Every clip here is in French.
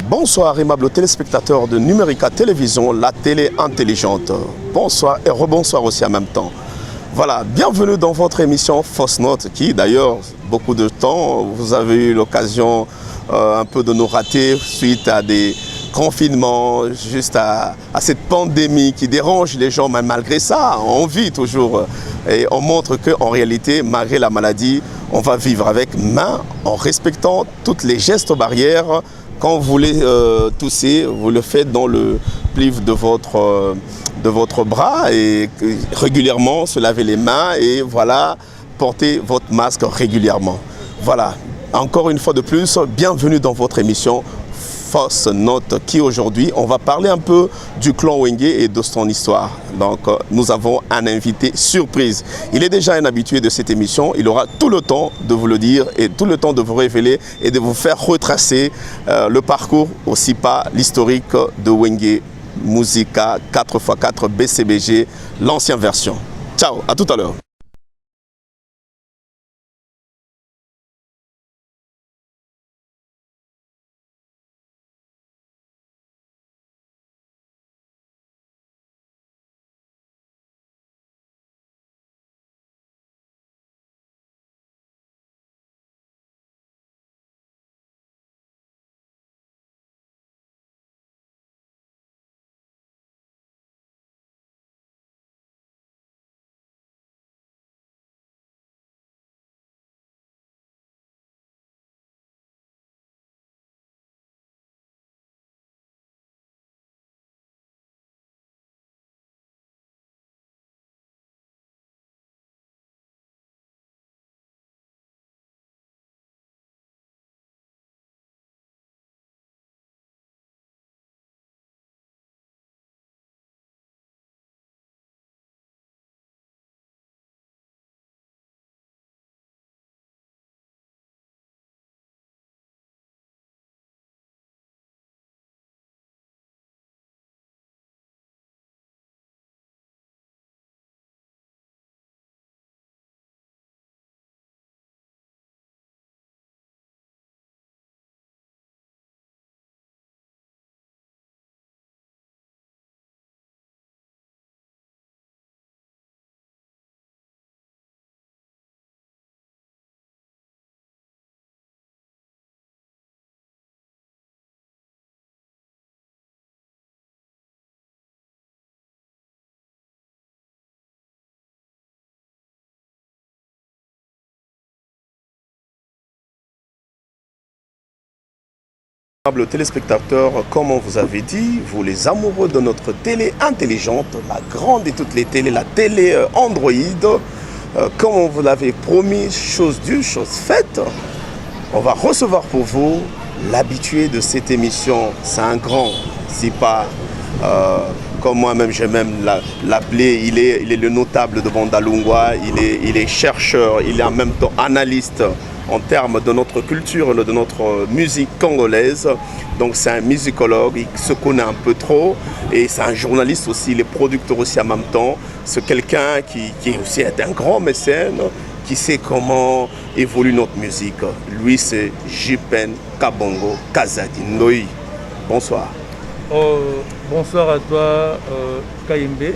Bonsoir aimables téléspectateurs de Numérica Télévision, la télé intelligente. Bonsoir et rebonsoir aussi en même temps. Voilà, bienvenue dans votre émission Fausse Note qui d'ailleurs, beaucoup de temps, vous avez eu l'occasion un peu de nous rater suite à des confinements, juste à cette pandémie qui dérange les gens, mais malgré ça, on vit toujours. Et on montre qu'en réalité, malgré la maladie, on va vivre avec, mais en respectant toutes les gestes barrières. Quand vous voulez tousser, vous le faites dans le pli de votre bras et régulièrement se laver les mains et voilà, portez votre masque régulièrement. Voilà, encore une fois de plus, bienvenue dans votre émission Fausse Note qui aujourd'hui, on va parler un peu du clan Wenge et de son histoire. Donc nous avons un invité surprise. Il est déjà un habitué de cette émission. Il aura tout le temps de vous le dire et tout le temps de vous révéler et de vous faire retracer le parcours, aussi pas l'historique de Wenge Musica 4x4 BCBG, l'ancienne version. Ciao, à tout à l'heure. Téléspectateurs, comme on vous avait dit, vous les amoureux de notre télé intelligente, la grande de toutes les télés, la télé Android, comme on vous l'avait promis, chose due, chose faite, on va recevoir pour vous l'habitué de cette émission. C'est un grand, si pas comme moi-même, j'ai même l'appeler, il est le notable de Bandalungwa, il est chercheur, il est en même temps analyste en termes de notre culture, de notre musique congolaise. Donc c'est un musicologue, il se connaît un peu trop et c'est un journaliste aussi, il est producteur aussi en même temps. C'est quelqu'un qui est aussi un grand mécène, qui sait comment évolue notre musique. Lui c'est Jipen Kabongo Kazadi Ndoi. Bonsoir. Bonsoir à toi Kayembe.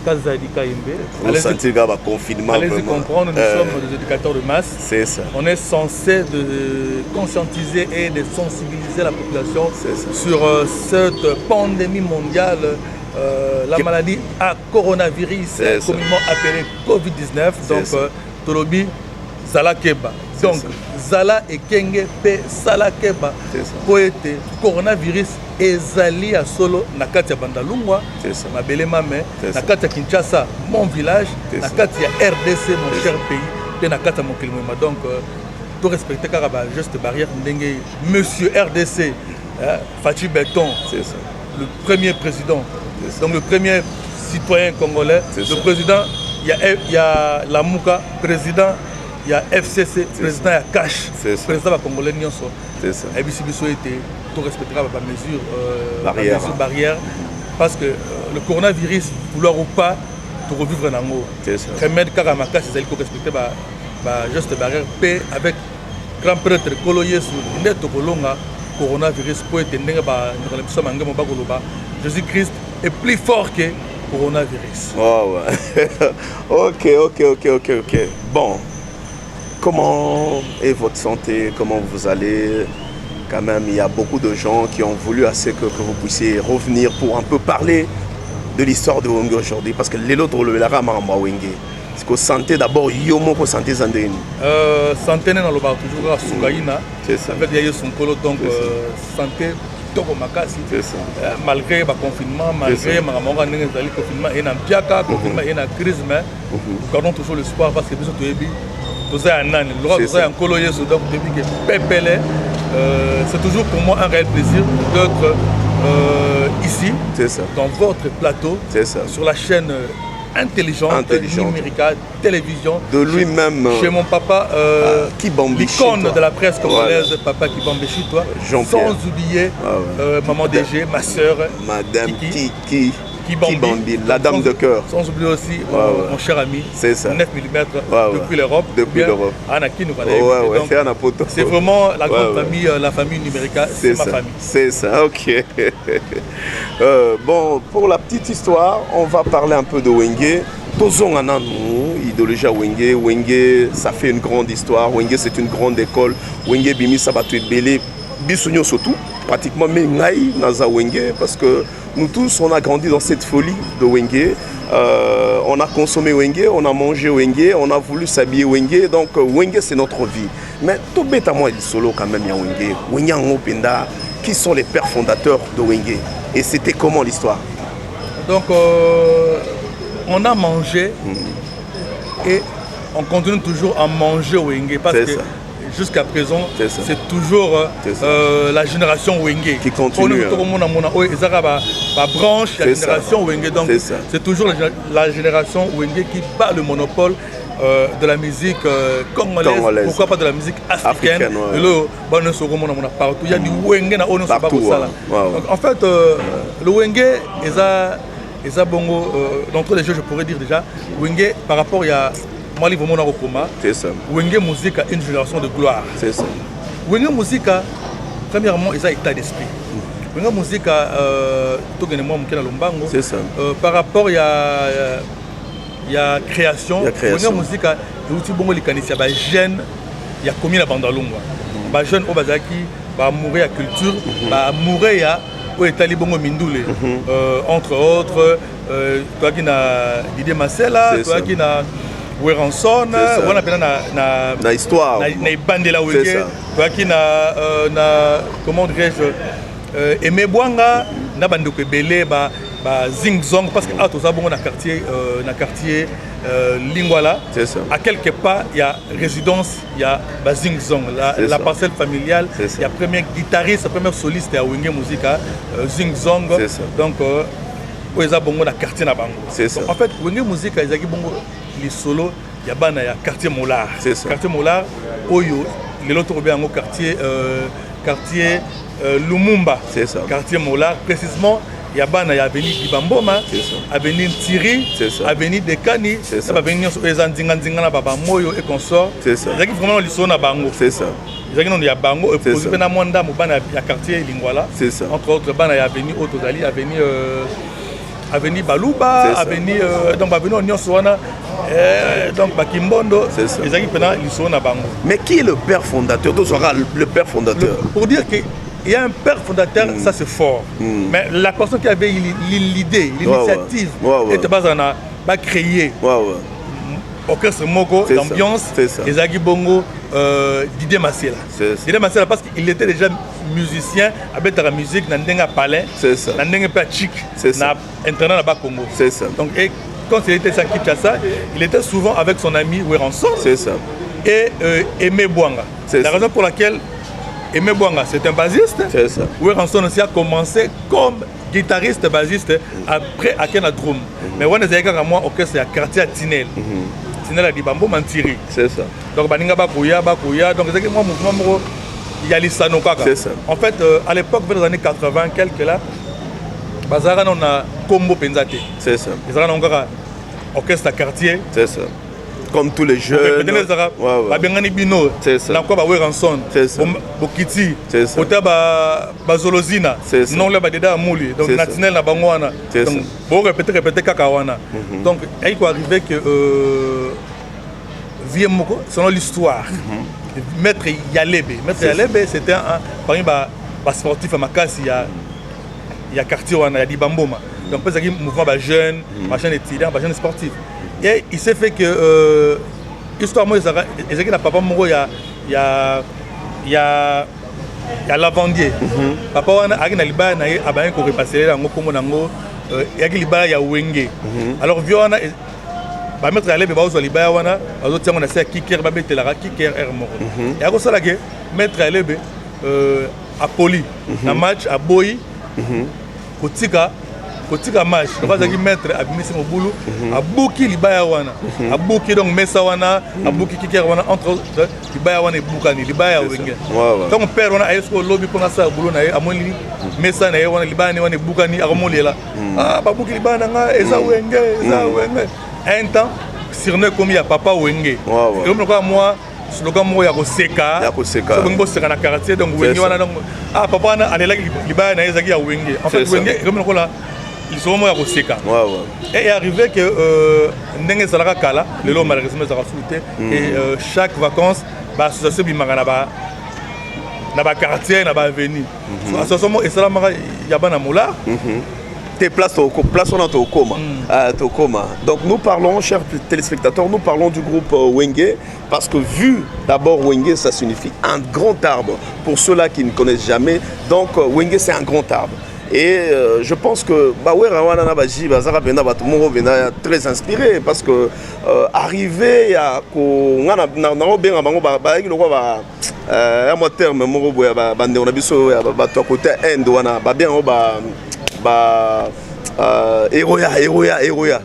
Kazadi Kayembe. Allez-y comprendre, nous sommes des éducateurs de masse. C'est ça. On est censé de conscientiser et de sensibiliser la population sur cette pandémie mondiale, la maladie à coronavirus, communément appelée Covid-19. Donc, Tolobi Zala Keba. Donc, Zala et Kenge P Sala Keba. Pour être coronavirus. Ezali à solo nakati ya Bandalungwa, mabele mame, nakati ya Kinshasa, mon village, nakati ya RDC, mon cher pays, et nakati ya mon kilomètre. Donc, tout respecter caraba juste barrière ndenge Monsieur RDC, Fachi Beton, le premier président, donc le premier citoyen congolais, le président, il y a la Mouka, président, il y a FCC, président, il y a Cash, président de Congolais Nyonso. C'est ça. Et puis, si vous souhaitez, tout respectera la mesure barrière. Parce que le coronavirus, vouloir ou pas, tout revivre dans l'eau. C'est ça. Remède Karamaka, c'est celle qui respecte juste barrière. Paix avec grand prêtre Koloye sur Neto Kolonga, coronavirus pour être Jésus-Christ est plus fort que coronavirus. Oh, ouais. Ok. Bon, comment est votre santé? Comment vous allez? Quand même, il y a beaucoup de gens qui ont voulu assez que vous puissiez revenir pour un peu parler de l'histoire de Wenge aujourd'hui. Parce que les autres, le Lara Maramba Wenge. Est-ce que santé d'abord, Yomo pour santé Zandéni? Santé, dans le bar, toujours à Soukaïna. C'est ça. Avec des son colo, donc santé. Malgré le confinement, malgré le confinement, il y a un confinement, il y a une crise, mais nous gardons toujours l'espoir parce que nous avons un coloyer, donc depuis que c'est toujours pour moi un réel plaisir d'être ici, dans votre plateau, sur la chaîne intelligente, Numérica Télévision. De lui-même. Chez mon papa, l'icône de la presse congolaise, papa Kibambeshi, toi. Sans oublier maman DG, ma soeur, Madame Kibambi, la dame de cœur. Sans oublier aussi mon cher ami, 9 mm depuis l'Europe. Anaki nous c'est vraiment la grande famille, la famille Numérica, c'est ma famille. C'est ça, ok. Bon, pour la petite histoire, on va parler un peu de Wenge. Idéologie à Wenge. Wenge, ça fait une grande histoire. Wenge, c'est une grande école. Wenge, Bimi, ça va te belé. Bissounio surtout, pratiquement Mengaï, Naza Wenge, parce que nous tous, on a grandi dans cette folie de Wenge. On a consommé Wenge, on a mangé Wenge, on a voulu s'habiller Wenge. Donc, Wenge, c'est notre vie. Mais tout bêtement, il solo quand même, il y a Wenge. Wenge en Openda, qui sont les pères fondateurs de Wenge? Et c'était comment l'histoire? Donc, on a mangé et on continue toujours à manger Wenge parce que jusqu'à présent, c'est toujours la génération Wenge qui continue. La branche, la génération Wenge. Donc, c'est toujours la génération Wenge qui bat le monopole de la musique congolaise, pourquoi pas de la musique africaine. Partout. Il y a du Wenge partout. En fait, le Wenge est bongo. Dans tous les jeux, je pourrais dire déjà, Wenge par rapport à moi, livre mon coma. C'est ça. Wenge Musique a une génération de gloire. C'est ça. Wenge Musique, premièrement, ils ont état d'esprit. Wenge Musique, c'est ça. Par rapport il y a création. Wenge Musique, il y a jeune, il y a combien de bandalungwa. Les jeunes au Bazaki, mourir à culture, mourir à entre autres, toi qui as Didier Massela, toi qui as Weranson, on appelle na histoire, na Bandela Wenge, toi qui na comment dirais-je, Aimé Bwanga, na Bandoko Belé, Zing Zong, parce que à tout ça bon na quartier Lingwala, à quelque part il y a résidence, il y a Zing Zong, la parcelle familiale, il y a premier guitariste, premier soliste à Wenge Musica, Zing Zong, donc ils ont bon na quartier na bango. En fait Wenge Musica ils ont bon les solos, il y a quartier Molar, quartier Molar, Oyo, les autres bien au quartier Lumumba, quartier Molar précisément. Il y a avenue Ibamboma, avenue Thierry, avenue Dekani, avenue Ezandingandingana Baba Moyo et consort. C'est ça. Il y a vraiment les sons à Bango. C'est ça. Il y a Bango et pour na Mwanda Mubana il y a quartier Lingwala. C'est ça. Entre autres bana il y a avenue Otozali, avenue Baluba, avenue donc avenue Union Soana. Donc Bakimbondo, ils ont les sons à Bango. Mais qui est le père fondateur? D'où sera le père fondateur? Pour dire que il y a un père fondateur, ça c'est fort. Mais la personne qui avait l'idée, l'initiative, était pas créer orchestre Moko, l'ambiance, et Zagi Bongo, Didier Massela. Didier Massela parce qu'il était déjà musicien, avec la musique, dans un palais, dans un pas chic, dans internat là-bas Congo. Donc, et quand il était à Kinshasa, il était souvent avec son ami Weranson et Aimé Bwanga. La raison pour laquelle Aimé Bwanga, c'est un bassiste. Weranson aussi a commencé comme guitariste, bassiste, après Akena Drum. Mais on est à moi, orchestre, il y a quartier à Tinel. Tinel a dit Bambo Mantiri. C'est ça. Donc, Baninga Bakuya. Donc, c'est moi, mouvement, il y a les Sanokaka. En fait, à l'époque, vers les années 80, quelques là, Bazara, on a Combo Penzate. C'est ça. Ils ont encore orchestre à quartier. C'est ça. Comme tous les jeunes. Babengani Bino, Nakwa Bawe Ranson, Bokiti, Otaba Bazolozina, non le Badeda Mouli, donc Natinel Nabangwana. Donc, bon, répéter Kakawana. Donc, il faut arriver que Viemoko, selon l'histoire, Maître Yalebe. Maître Yalebe, c'était parmi les sportifs à Makassi, il y a quartier, il y a Dibamboma. Donc, il y a un mouvement de jeunes, de étudiants, de jeunes sportifs. Et il s'est fait que l'histoire, moi, il y a papa Moro, il y a Lavandier. Papa, il y a Liba, il y a Abayen qui est repassé, il y a Liba, il y a Wenge. Alors, Viona, ba mettre aller ba zo Liba wana, bazo tianga na se kicker ba betelara kicker er moko. Et à cause là que mettre aller à Poli, na match à Boyi, Kotika match, on va dire mettre à Bimisi Mobulu, à Bouki Libaya wana, à Bouki donc Messa wana, à Bouki kicker wana entre Libaya wana et Boukani, Libaya Wenge. Donc père wana ayo ko lobby pour ça boulot na a moni Messa na wana Libaya wana Boukani a remoli là. Ah ba Bouki Libaya nga eza Wenge, eza Wenge. Un temps, surnom comme il y a Papa Wenge. Et moi, slogan moi ya koseka. Ya koseka. So bongo seka na quartier donc Wenge wana donc ah papa na alela Libaya na ezaki ya Wenge. En fait Wenge comme ko là ils sont moi ya koseka. Et est arrivé que ndenge salaka kala, le lo malheureusement ça rassouté et chaque vacances ba association bimanga na ba quartier na ba avenue. Association et ça mara ya bana mola. Tes places au coma. Donc nous parlons, chers téléspectateurs, nous parlons du groupe Wenge parce que vu d'abord Wenge, ça signifie un grand arbre. Pour ceux-là qui ne connaissent jamais, donc Wenge c'est un grand arbre. Et je pense que très inspiré parce que arrivé à Héroïa.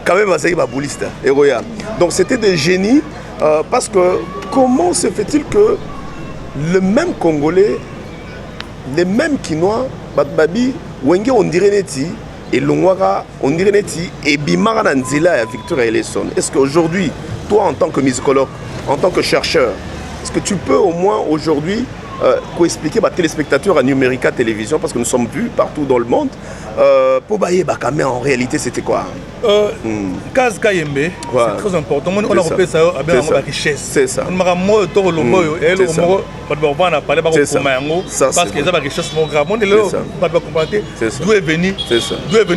Quand même, c'est un bouliste. Héroïa. Donc, c'était des génies parce que comment se fait-il que le même Congolais, les mêmes Kinois, Babi, Wenge, on dirait Neti, et Longwara, on dirait Neti, et Bimara Nanzila et Victor Eleson. Est-ce qu'aujourd'hui, toi, en tant que musicologue, en tant que chercheur, est-ce que tu peux au moins aujourd'hui expliquer aux téléspectateurs à Numérica Télévision, parce que nous sommes vus partout dans le monde, pour bailler Bakame, en réalité, c'était quoi? Kaz Kayembe, c'est très important. On a repéré ça à bien la richesse. C'est ça. On m'a mot toro lomo et le mot on a parlé parce que les richesse mon grave. On est là pas commenter d'où est venu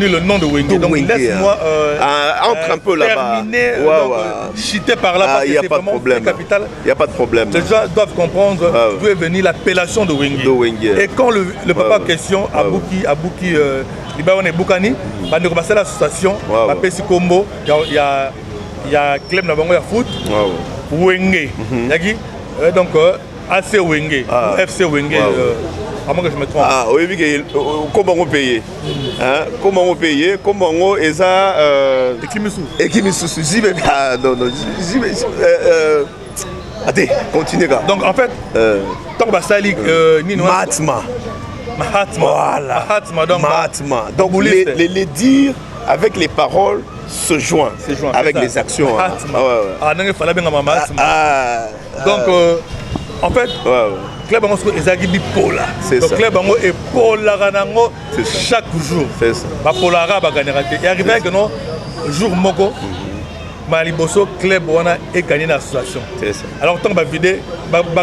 le nom de Wenge. Donc laisse-moi entre un peu là-bas. Terminer chité par là parce que c'est vraiment le capital. Il y a pas de problème. Les gens doivent comprendre d'où est venue l'appellation de Wenge. Et quand le papa en question Abouki Libaone Boukani, bah nous passer l'association, bah Pessi Combo, il y a club Nabango ya foot, Wenge, yaki, donc AC Wenge, FC Wenge, à moins que je me trompe. Ah oui, comment on paye, comment on paye, comment on est ça, Ekimisu, Zibe, non, attends, continue gars. Donc en fait, tant que Basalik, Mahatma. Donc les dires avec les paroles se joignent avec les actions. Donc en fait, Club Bango est bipolar. Donc Club Bango est polar chaque jour. C'est ça. Polara va gagner. Et arrivé que non, jour moko. Maliboso Club Wana est gagné dans l'association. Alors, tant que vidé,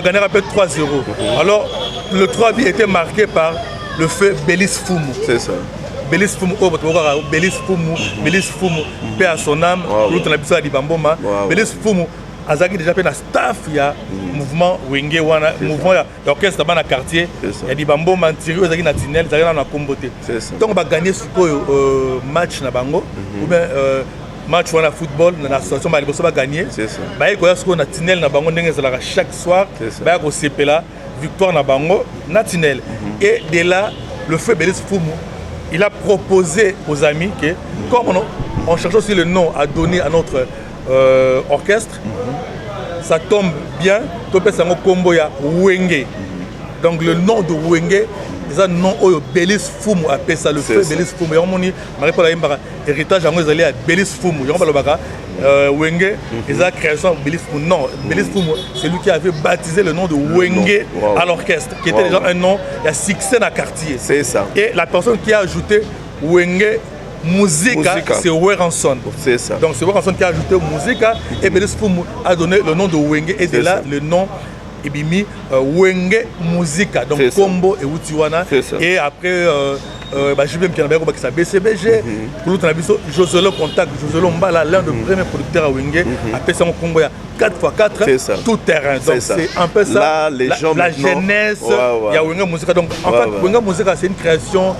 gagner un peu 3-0. Alors, le 3 était marqué par le feu Bélis Fumu. C'est ça. Bélis Fumu, Bélis Fumu, paix à son âme, l'autre n'a pas dit Bamboma. Bélis Fumu, Azaki déjà fait un staff, il y a mouvement Wenge Wana, mouvement d'orchestre dans le quartier. Il y a des Bamboma, Thierry Azaki Natinel, Azaki dans la comboté. Donc, on va gagner ce match na Bango, ou bien match wana football na association ba liboso ba gagner ba yeko ya siko na tinel na bango ndenge ezalaka chaque soir ba ko sepela victoire na bango na tinel. Et de là le feu Bélis Fumu il a proposé aux amis que comme on cherche aussi le nom à donner à notre orchestre, ça tombe bien to pesa ngo kombo ya Wenge. Donc le nom de Wenge c'est un nom au Bélis Fumu appelle ça le feu Bélis Fumu. On moni Marie Paul Aïmbara héritage en Israël à Bélis Fumu. On va le baga Wenge, et la création de Bélis Fumu. Non, Bélis Fumu, c'est lui qui avait baptisé le nom de Wenge à l'orchestre, qui était déjà un nom, il y a succès dans le quartier. C'est ça. Et la personne qui a ajouté Wenge Musica, c'est Weranson. C'est ça. Donc c'est Weranson qui a ajouté Musica et Bélis Fumu a donné le nom de Wenge et de là le nom Ibimi Wenge Musica. Donc Combo et Utiwana. Et après je vais me dire que c'est BCBG. Pour l'autre, Joselo Contact, Joselo Mbala, l'un des premiers producteurs à Wenge, après ça, on combo 4x4, tout terrain. Donc c'est un peu ça, la jeunesse. Il y a Wenge Musica. Donc en fait, Wenge Musica, c'est une création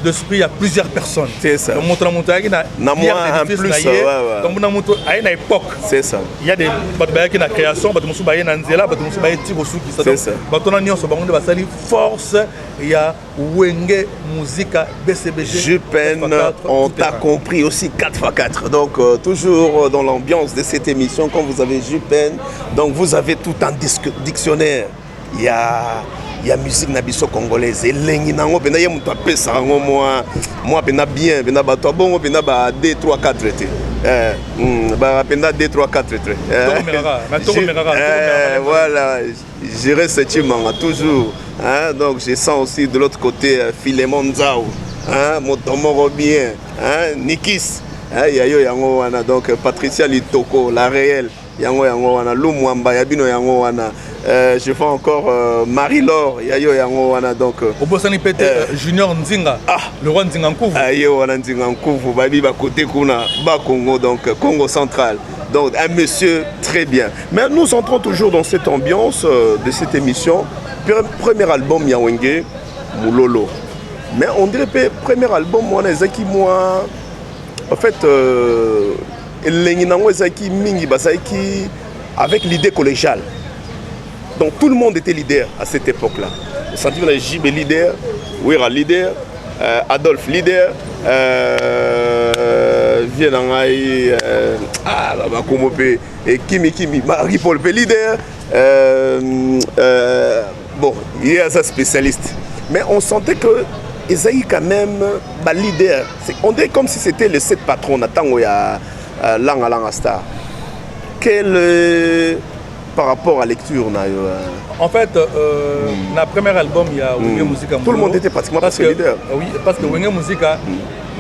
d'esprit, il y a plusieurs personnes. C'est ça. Donc, il y a une époque. C'est ça. Il y a des gens qui ont création, des gens qui ont c'est ça. Force, il y a Wenge Musica, BCBG. Jupen, on t'a compris aussi 4x4. Donc, toujours dans l'ambiance de cette émission, quand vous avez Jupen, donc vous avez tout un dictionnaire. Il y a musique nabiso congolaise et lengi nango pena yemu to pesa ngo moi pena bien pena ba to bongo pena ba 2 3 4 traité ba pena 2 3 4 traité voilà je reste chimanga toujours hein, donc je sens aussi de l'autre côté Philemon Nzao hein motomoro bien hein Nikis hein yayo yango wana donc Patricia Litoko la réelle yango wana Lumwamba yabino yango wana je vois encore Marie-Laure, Yayo Yango Wana donc. Obosani Pete Junior Nzinga, le roi Nzinga Nkuvu. Ayo Wana Nzinga Nkuvu, Babi Bakote Kuna, Congo, donc Congo central. Donc un monsieur très bien. Mais nous entrons toujours dans cette ambiance de cette émission. Premier album Yawenge, Moulolo. Mais on dirait que premier album, moi, Zaki, moi, en fait, Lenginango Zaki Mingi Basaki avec l'idée collégiale. Donc tout le monde était leader à cette époque-là. Le sentiment de JB leader, Wira leader, Adolphe leader, Vienangaï, Kimi, Marie-Paul leader. Bon, il y a sa spécialiste. Mais on sentait que Esaïe quand même, leader. On dirait comme si c'était les 7 patrons. Il y a Langa Star. Quel... par rapport à la lecture en fait, dans le premier album, il y a Wenge Musica. Tout le monde était pratiquement leader. Oui, parce que Wenge Musica,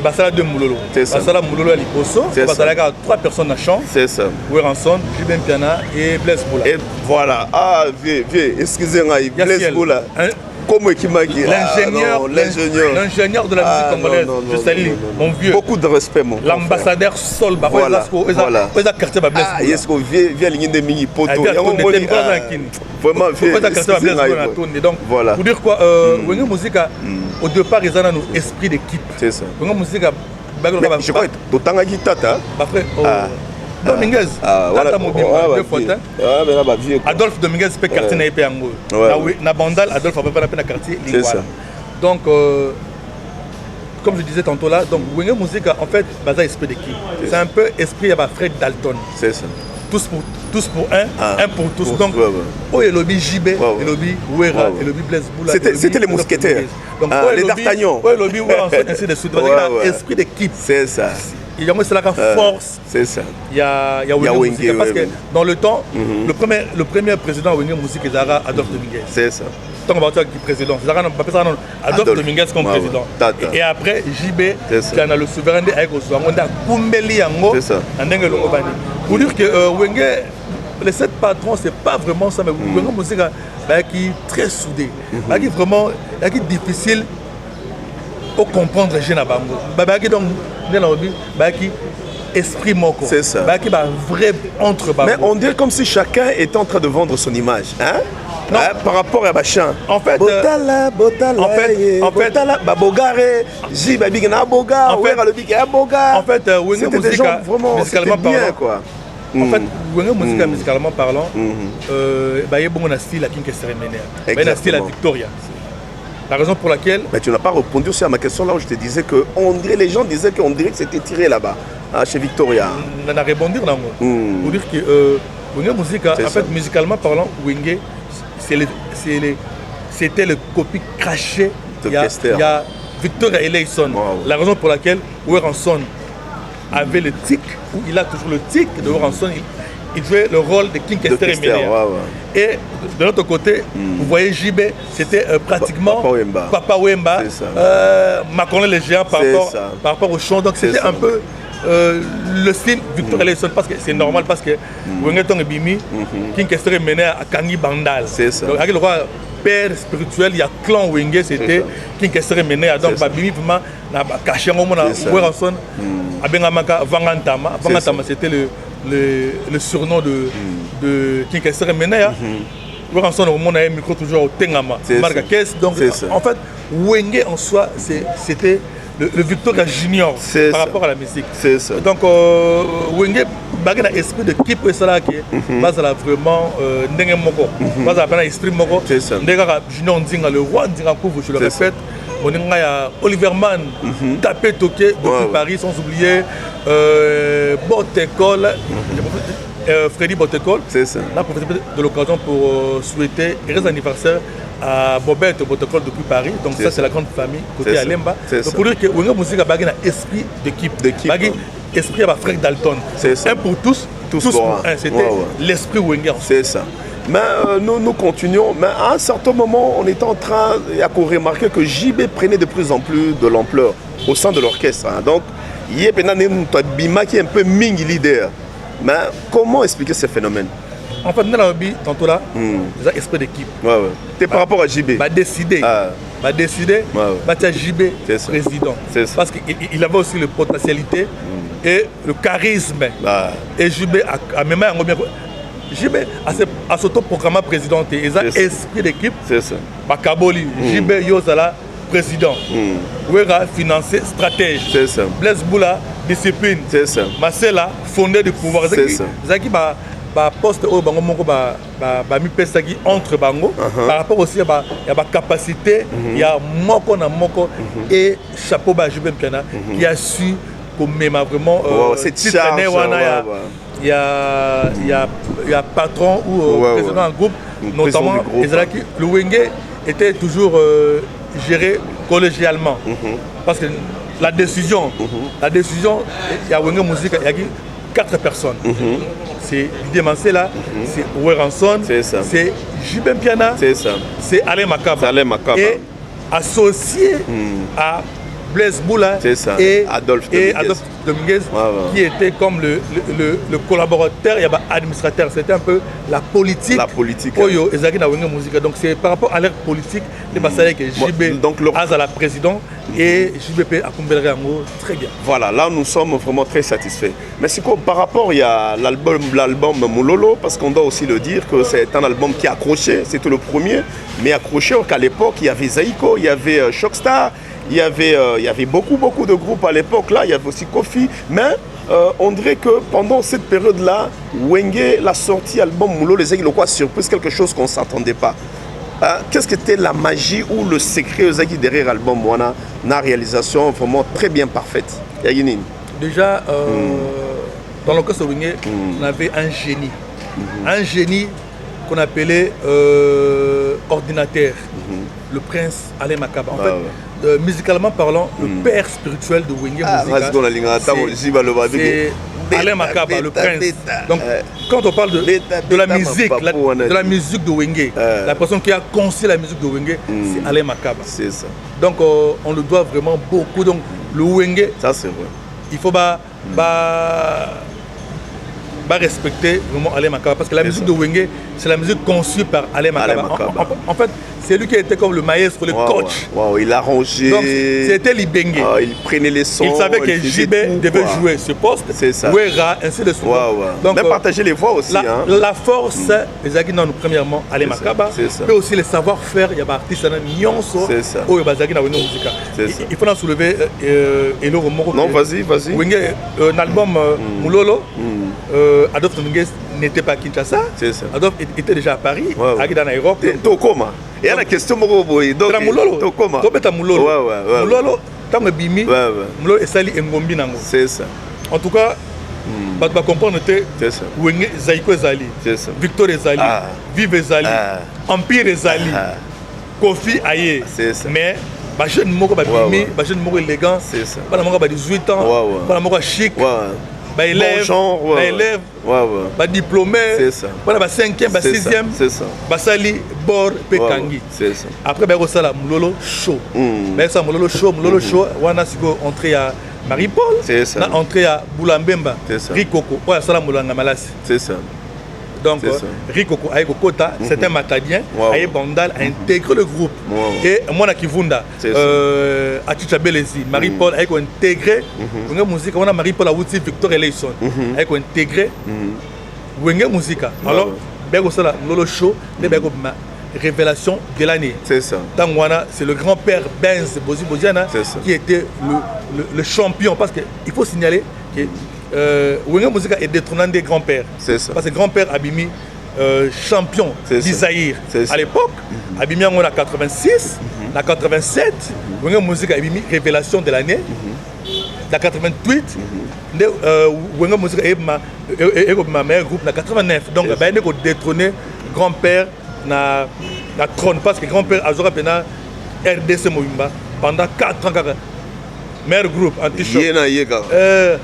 Basala de Moulolo. Basala Moulolo à Liposo. Basala a 3 personnes à chant. C'est ça. Weranson, Juben Piana et Blaise Boula. Et voilà. Ah, vieux, excusez-moi, Blaise Boula. L'ingénieur de la musique congolaise, je salue mon vieux. Beaucoup de respect, mon l'ambassadeur Solba. Voilà. Ah, est-ce que vieux ligne de mini poto. Vraiment vieux. Donc, pour dire quoi, Wenge Musica, au départ, ils ont un esprit d'équipe. C'est ça. Wenge Musica, je crois que d'autant que Tata. Dominguez, Adolphe Dominguez peut quartier na épée yango. Na Bandal, Adolphe a pas la quartier Lingwala. Donc comme je disais tantôt là, donc Wenge Musica en fait basé esprit d'équipe. C'est un peu esprit à Fred Dalton. C'est ça. Tous pour un pour tous. Donc oh et lobby JB, et lobby Wera, et lobby Blaise Boula. C'était les mousquetaires. Donc les d'Artagnan. Ouais, lobby Wera ainsi de suite. Donc esprit d'équipe. C'est ça. Il y a la force. C'est ça. Il y a Wenge Musica. Parce que dans le temps, le premier président Wenge Musica est Adolphe Dominguez. C'est ça. Tant qu'on va dire qui est président, c'est Adolphe Dominguez comme président. Et après, JB, qui a le souverain de Aïko, on a Kumbeli Yango, pour dire que Wenge, les 7 patrons, c'est pas vraiment ça, mais Wenge Musica qui est très soudé, qui est vraiment difficile pour comprendre les jeunes à Bango. Qui esprit moko. C'est ça. Qui va vrai entre Bango. Mais on dirait comme si chacun était en train de vendre son image. Hein? Non. Par rapport à Bachan. En fait, Botala, Babogare, Jibabigna Boga, en fait, Wenge Musica, musicalement parlant, quoi. En fait, Wenge Musica, musicalement parlant, il y a un style à Kinkesterre Ménère. Il y a un style à Victoria. La raison pour laquelle... Mais tu n'as pas répondu aussi à ma question là où je te disais que les gens disaient qu'on dirait que c'était tiré là-bas, chez Victoria. On a répondu là. Pour dire que Wenge Musica, en fait, musicalement parlant, Wenge, c'était le copie craché. Il y a Victoria Eleison. La raison pour laquelle Weranson avait le tic, ou il a toujours le tic de Woranson. Il jouait le rôle de King Kester et Ménéa. Et de l'autre côté, vous voyez JB, c'était pratiquement Papa Wemba, Macron le géant par rapport au chant. Donc c'était un peu le style Victor Ellison, parce que c'est normal, parce que Wengeton et Bimi, King Kester et Ménéa à Kangi Bandal. Donc avec le roi père spirituel, il y a clan Wenge, c'était King Kester et Ménéa. Donc Bimi vraiment n'a pas caché un moment à Woranson, à Bengamaka, Vangantama. Vangantama c'était le surnom de King Kester et Ménéa. Woranson au monde a un micro toujours au Tengama, Marga Kess. Donc en fait, Wenge en soi, c'était le Victoria Junior par rapport à la musique. Donc Wenge bagay na esprit de qui peut cela qui bazala vraiment ndenge moko bazala pas na esprit moko ndeka Junior Ndinga le roi Ndinga Kouvou, je le répète. On a Oliver Mann tapé toqué depuis Paris, sans oublier Botekol, Freddy Botekol. On a profité de l'occasion pour souhaiter heureux anniversaire à Bobette Botekol depuis Paris. Donc ça c'est la grande famille côté Alemba. Donc pour dire que Wenga Musique a bagay na esprit d'équipe, bagay esprit à Fred Dalton. Un pour tous, tous pour un. C'était l'esprit Wenga. C'est ça. Mais nous continuons. Mais à un certain moment, on était en train de remarquer que JB prenait de plus en plus de l'ampleur au sein de l'orchestre. Donc, il y a Bima qui est un peu Ming leader. Mais comment expliquer ce phénomène? En fait, dans tantôt là, c'est esprit d'équipe. C'est par rapport à JB. Décider. JB président. Parce qu'il avait aussi la potentialité et le charisme. Et JB a même un JB a s'auto-programmé président et il a esprit d'équipe. C'est ça. Bakaboli, JB Yozala, président. Ouera, financé, stratège. C'est ça. Blaise Boula, discipline. C'est ça. Marcela, fondé du pouvoir. C'est ça. Zaki ba poste au bango moko ba mi pesaki entre bango par rapport aussi à ba capacité, il y a moko na moko et chapeau ba JB Mpiana qui a su comme vraiment cette charge. Il y a patron ou président d'un groupe, notamment le Wenge était toujours géré collégialement. Parce que la décision, il y a Wenge Musique, il y a 4 personnes. C'est Didier Mansela, c'est Woranson, c'est JB Mpiana, c'est Alain Makaba. Et associé à Blaise Boula et Adolphe Dominguez, qui était comme le collaborateur et administrateur. C'était un peu la politique. Donc c'est par rapport à l'ère politique, les passages que JB a la présidente et JBP a Kumbelé Ango très bien. Voilà, là nous sommes vraiment très satisfaits. Mais c'est quoi par rapport, il y a l'album Moulolo, parce qu'on doit aussi le dire que c'est un album qui a accroché, c'était le premier, mais accroché qu'à l'époque il y avait Zaïko, il y avait Shockstar. Il y avait beaucoup de groupes à l'époque, là, il y avait aussi Kofi, mais on dirait que pendant cette période-là, Wenge, la sortie album Moulo, les Zaki, a surpris quelque chose qu'on ne s'attendait pas. Qu'est-ce que c'était la magie ou le secret Zaki derrière l'album Wana, une réalisation vraiment très bien parfaite? Déjà, dans l'orchestre Wenge, on avait un génie. Un génie qu'on appelait ordinateur, le prince Alain Makaba. En fait, musicalement parlant, le père spirituel de Wenge Musique, c'est Alain Makaba, le prince. Donc, quand on parle de la musique, de la musique de Wenge, la personne qui a conçu la musique de Wenge, c'est Alain Makaba. C'est ça. Donc, on le doit vraiment beaucoup. Donc, le Wenge, ça c'est vrai. Il faut respecter vraiment Alain Makaba, parce que la musique de Wenge, c'est la musique conçue par Alain Makaba. En fait, c'est lui qui était comme le maestro, le coach. Il arrangeait. Donc, c'était l'Ibengue. Il prenait les sons. Il savait que JB devait jouer ce poste. C'est ça. Ouera, ainsi de suite. Donc, même partager les voix aussi. La force, les Zaki, premièrement, Alain Makaba, mais aussi le savoir-faire. Il y a des artistes qui ont c'est ça. Il faut en soulever Elo Romoro. Non, vas-y. Un album Moulolo, Adolphe Dominguez n'était pas à Kinshasa. Adolphe était déjà à Paris, dans l'aéroport. Tokoma. Et la question est donc Tokoma. Moulolo, tant que Bimi, Moulolo est sali Ngombi Nango. C'est ça. En tout cas, on va comprendre que Wenge Zaïko Ezali, Victor Ezali, Vive Ezali, Empire Ezali, Kofi Aye. Mais Ba jeune moko ba bimi, ba jeune moko élégant. C'est ça. Ba moko ba 18 ans. Ba moko chic. Ba élève, ba élève. Ba diplômé. C'est ça. Ba 5e, ba 6e. C'est ça. Ba sali bord pe kangi. C'est ça. Après ba ko sala mulolo show. Ba ça mulolo show, wana siko entrée à Marie-Paul. C'est ça. Na entrée à Boulambemba. Rikoko. Ouais, sala mulanga malasi. C'est ça. Donc, Rikoko Aïko Kota, c'est un Matadien, Aïe Bandal a intégré le groupe. Et Mona Kivunda, Aticha Belezi, Marie-Paul Aïko intégré. Wenge Musica, on a Marie-Paul Awuti, Victor Eleison, Aïko intégré. Wenge Musica. Alors, Bego Sala, Lolo Show, Bego ma révélation de l'année. C'est ça. Tangwana, c'est le grand-père Benz Bozi Boziana qui était le champion. Parce qu'il faut signaler que Wenge Musica est détrônant des grands-pères. C'est ça. Parce que grand-père Abimi, champion d'Isaïr. À l'époque, Abimi en 86, en 87, Wenge Musica Abimi, révélation de l'année. En 88, Wenge Musica est ma meilleur groupe en 89. Donc, il a détrôné grand-père na trône. Parce que grand-père a joué RDC Moumba pendant 4 ans. Meilleur groupe anti-choc.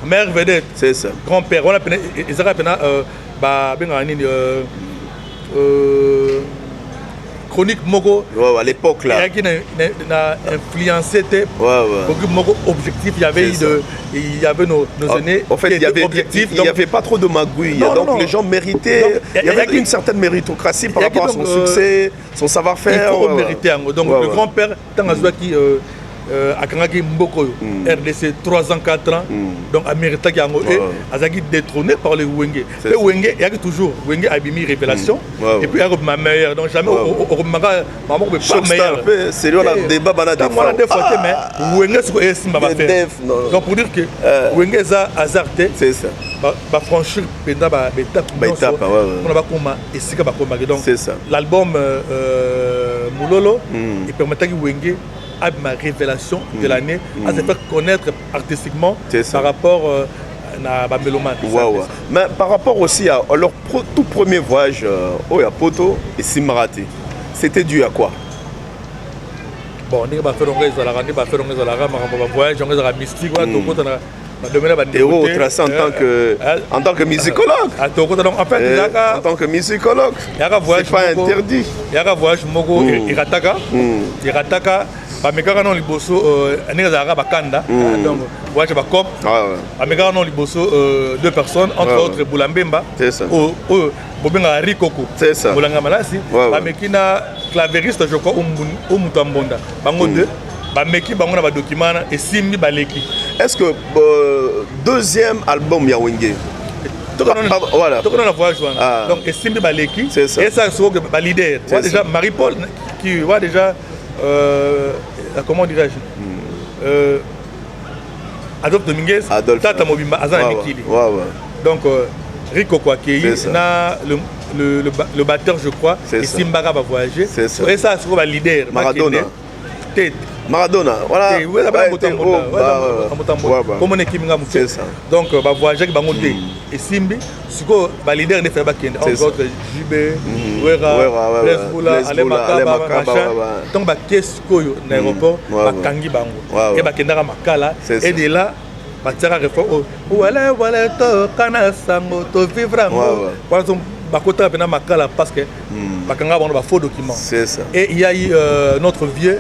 Meilleur vedette. C'est ça. Grand-père. On a appelé chronique Mogo. À l'époque là. Il y a influencé beaucoup Mogo objectif. Il y avait nos aînés. En fait, il n'y avait pas trop de magouilles. Donc les gens méritaient. Il y avait une certaine méritocratie par rapport à son succès, son savoir-faire. Il faut mériter. Donc le grand-père, qui Akangaki Mboko, RDC 3 ans, 4 ans, donc Amérita qui a été détrôné par les Wenge. Le Wenge, il y a toujours Wenge Abimi révélation, et puis il y a ma meilleure, donc jamais au maman peut pas meilleur. C'est lui on a débat banal de fois. Mais Wenge c'est ce que fait. Donc pour dire que Wenge a hasardé, c'est ça. Va franchir l'étape, on va comment et c'est comme donc l'album Mulolo, il permettait que Wenge à ma révélation de l'année, à se faire connaître artistiquement par rapport à la mélomane. Mais par rapport aussi à leur tout premier voyage au Poto et Simarati, c'était dû à quoi? Bon, on va faire un voyage, on va mystique, tracé en tant que musicologue. En fait, en tant que musicologue, c'est pas interdit. Il y a un voyage Mogo Irataka. Bamekaka non liboso anezaka bakanda donc voyage bakop bamekaka non liboso 2 personnes entre autres Boulambemba au bobenga Rikoko Bolanga Malasi bamekina clavériste je crois au Mutambonda bango 2 bameki bango na ba document et simbi baleki. Est-ce que deuxième album ya Wenge voilà donc on a voyage donc et simbi baleki et ça c'est ba leader déjà Marie-Paul qui voit déjà comment dirais-je Adolphe Dominguez, Tata Mobimba, Azana Mikili. Donc Rico Kwakei, le batteur je crois, et Simbaga va voyager. Et ça c'est le leader. Maradona, voilà. Comme équipe donc va voyager avec Bangote et Simbi, c'est quoi le leader de faire Bakende entre autres JB, Wera, Lesboula, Alemaka, donc ba qu'est-ce que l'aéroport Bakangi Bango et Bakendara Makala et de là Batara réforme voilà to kana sango to vivre ngo Bakota pena Makala parce que Bakanga on a faux documents. C'est ça. Et il y a eu notre vieux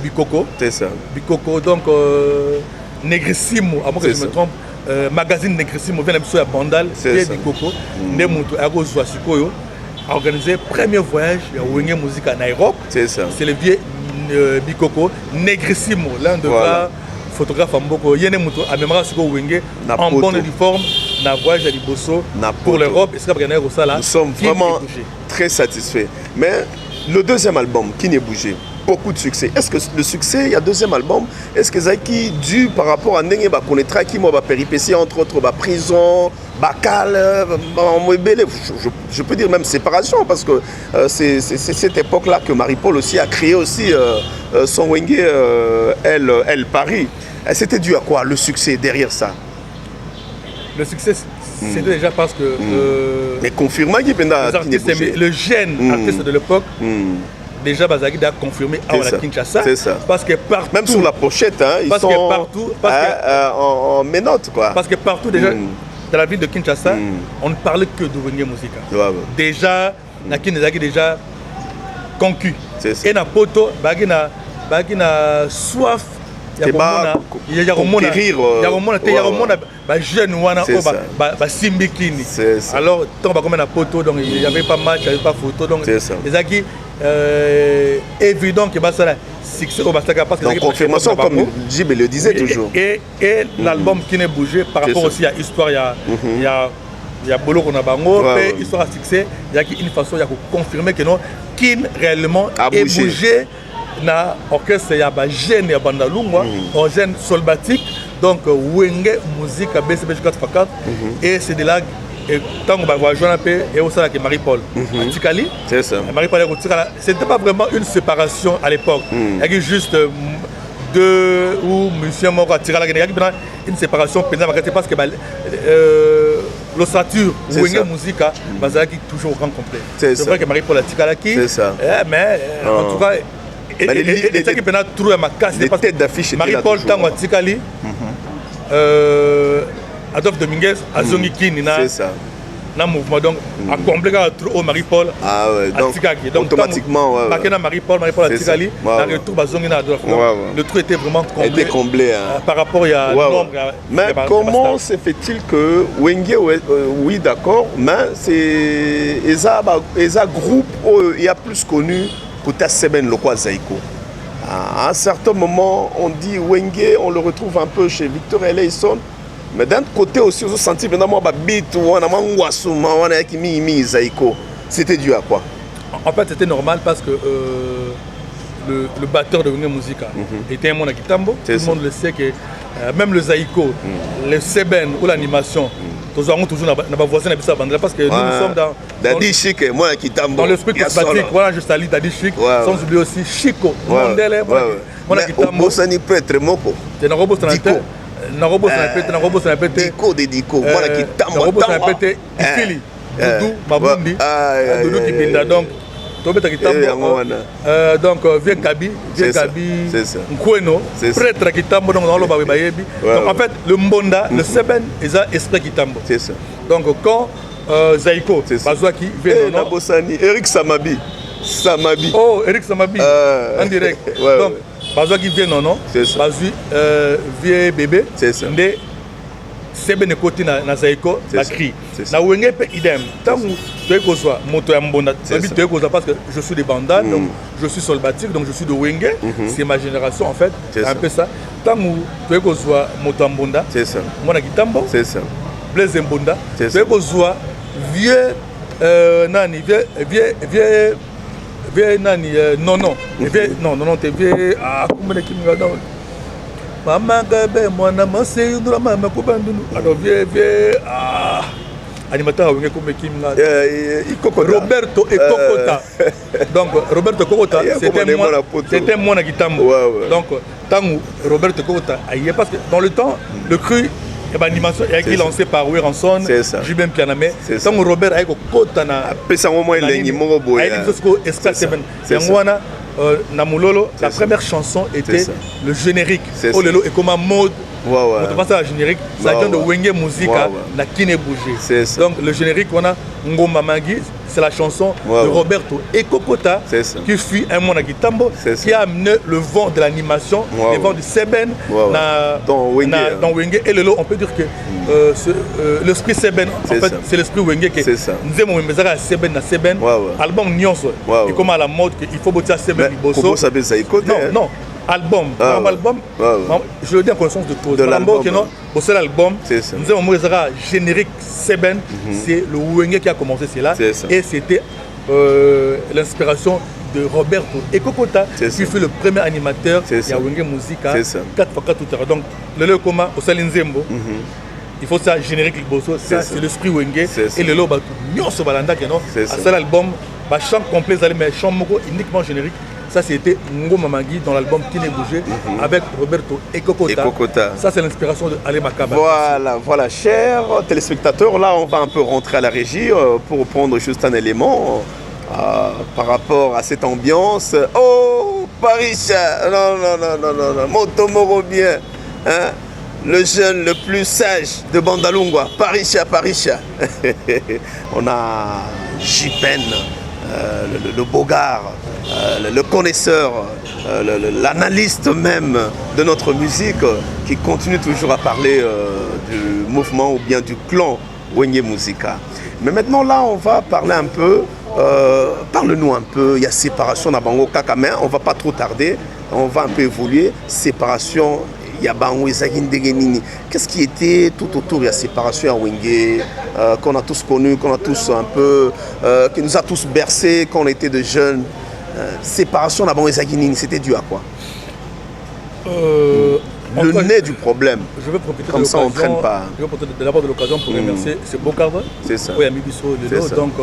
Bikoko. C'est ça. Bikoko donc Negrissimo, à moins que je me trompe, magazine Negrissimo vient de Bandal, vieux Bikoko, Nemuto Ago Swasikoyo a organisé premier voyage à Wenge Musica en Europe. C'est ça. C'est le vieux Bikoko Negrissimo, l'un de leurs photographes en Boko. Yene Muto a mémoire sur Wenge en bonne forme. Voyage à Liboso pour l'Europe. Nous sommes vraiment très satisfaits. Mais le deuxième album, qui n'est bougé, beaucoup de succès. Est-ce que le succès, il y a deuxième album, est-ce que ça qui dû par rapport à Nenge Bakonetra qui m'a péripéties entre autres prison, Bakal, je peux dire même séparation parce que c'est cette époque-là que Marie-Paul aussi a créé aussi son Wenge Elle Paris. C'était dû à quoi le succès derrière ça? Le succès, c'était déjà parce que mais confirmant qu'il le jeune artiste de l'époque, déjà Bazaki a confirmé à la Kinshasa. C'est ça. Parce que partout. Même sur la pochette, hein, ils sont que partout, en menottes, quoi. Parce que partout, déjà, dans la ville de Kinshasa, on ne parlait que de Wenge Musica. Déjà, Nakin Nezaki déjà conquis. Et na poto, Bagina soif. Il y a jeune Simbikini. Alors, tant comme un poto, donc il n'y avait pas match, il n'y avait pas photo. Donc, les acquis évident que ça a succès au Bastaka. Parce que confirmation, comme Jib le disait toujours. Et l'album qui n'est bougé par rapport aussi à l'histoire, il y a Bolo Konabango, et histoire à succès, il y a une façon de confirmer que non, Kin réellement est bougé. Na orchestre ya ba jeune ya bandalungwa en jeune solbatique donc Wenge musique à BCB 4x4 et c'est de là tant qu'on va joindre un peu et au sein de Marie-Paul Tikali c'est ça Marie-Paul c'était pas vraiment une séparation à l'époque il y a juste deux ou monsieur Moko Tikala il y a une séparation parce que l'ossature Wenge musique bazaki toujours au grand complet c'est vrai que Marie-Paul Tikala qui mais en tout cas et ça qui peut trouver ma casse les têtes d'affiche Marie-Paul Tango Tikali Adolphe Dominguez Azongi Kini c'est ça na mouvement donc à combler au Marie-Paul donc automatiquement Marie-Paul Tikali na retour Bazongi na Adolphe le trou était vraiment comblé par rapport à nombre mais comment se fait-il que Wenge oui d'accord mais c'est Eza groupe il y a plus connu Kouta Seben Lokwa Zaiko. À un certain moment, on dit Wenge, on le retrouve un peu chez Victor Eleison. Mais d'un côté aussi, on se sentit vraiment Zaiko. C'était dû à quoi? En fait, c'était normal parce que le batteur de Wenge Musica était un monde à Kitambo. Tout le monde le sait que même le Zaiko, le Seben ou l'animation, nous avons toujours nos voisins parce que nous sommes dans Dadi Chic, moi qui t'aime dans l'esprit charismatique. Voilà, je salue Dadi Chic. Sans oublier aussi Chico. Mondele, moi qui t'aime. Bosani prêtre moko. C'est un robot sanitaire. Un robot sanitaire. Dico de Dico. Moi qui t'aime. Un robot sanitaire. Ifili. Doudou, Mabundi. Doudou qui binda donc. Donc vieux Gabi, Nkweno, prêtre Kitambo, donc en fait le Mbonda, le Seben, ils ont esprit Kitambo. C'est ça. Donc quand Zaiko, Bazouaki vient Eric Samabi. Oh, Eric Samabi, en direct. Donc Bazouaki vient non, Bazou vieux bébé, ndé Seben côté na Zaiko, na cri. Na Wenge pe idem. Tant tu es quoi moto Mbonda, parce que je suis des bandanes, donc je suis solbatique, donc je suis de Wenge. C'est ma génération en fait. C'est un peu ça. Tant tu es quoi moto Mbonda, c'est ça. Moi na Kitambo, c'est ça. Blaise Mbonda, tu es quoi vieux nani vieux nani non t'es vieux comment les kimga donc Maman Gabe, moi, c'est une maman Koubandou. Alors, vieux, animateur Wenge comme Kim Roberto et Kokota. Donc, Roberto Kokota, c'était moi qui Kitambo. Donc, tant Roberto Kokota, parce que dans le temps, le cru, l'animation a été lancée par Weranson, Jubin Pianame. Tant Robert a été Kokota, Namulolo, la première chanson était le générique. Olelo et comme un mode. On te passe à la générique, ça vient de Wenge Musica, la Kine Bougé. Donc le générique, on a Ngoma Magi, c'est la chanson de Roberto et Kokota qui fut un monde à Kitambo, qui a amené le vent de l'animation, le vent du Seben dans Wenge. Et le lot, on peut dire que l'esprit Seben, en fait, c'est l'esprit Wenge qui est. Nous aimons Seben, album Nyonso, et comme à la mode, il faut bâtir Seben Liboso. Non. Album, je le dis en connaissance de cause. C'est l'album. Nous avons générique Seben, c'est le Wenge qui a commencé cela. Et c'était l'inspiration de Roberto et Kokota qui fut le premier animateur de Wenge Musica 4x4 tout à l'heure. Donc le comment au Salinzembo. Il faut ça générique Liboso, ça c'est l'esprit Wenge et le lot Nyonso Balanda qui est à cet album, chant complet, mais chant uniquement générique. Ça, c'était Ngoma Magi dans l'album Qui n'est bougé avec Roberto et Kokota. Ça, c'est l'inspiration de Ale Makaba. Voilà, chers téléspectateurs, là, on va un peu rentrer à la régie pour prendre juste un élément. par rapport à cette ambiance. Oh, Paris, non, Motomoro bien, hein? Le jeune le plus sage de Bandalungwa, Parisha. On a Jipen, le bogard, le connaisseur, l'analyste même de notre musique qui continue toujours à parler du mouvement ou bien du clan Wenge Musica. Mais maintenant là on va parler un peu, parle-nous un peu, il y a séparation dans Bango Kakame, on va pas trop tarder, on va un peu évoluer, séparation. Qu'est-ce qui était tout autour de la séparation à Wenge, qu'on a tous connu, qu'on a tous un peu, qui nous a tous bercés quand on était de jeunes. Séparation à Wenge, c'était dû à quoi? Le nez du problème. Je vais profiter comme ça on ne traîne pas. Je vais profiter d'abord de l'occasion pour remercier ce beau cadre. C'est ça. Oui, Amibiso Lelo. Donc,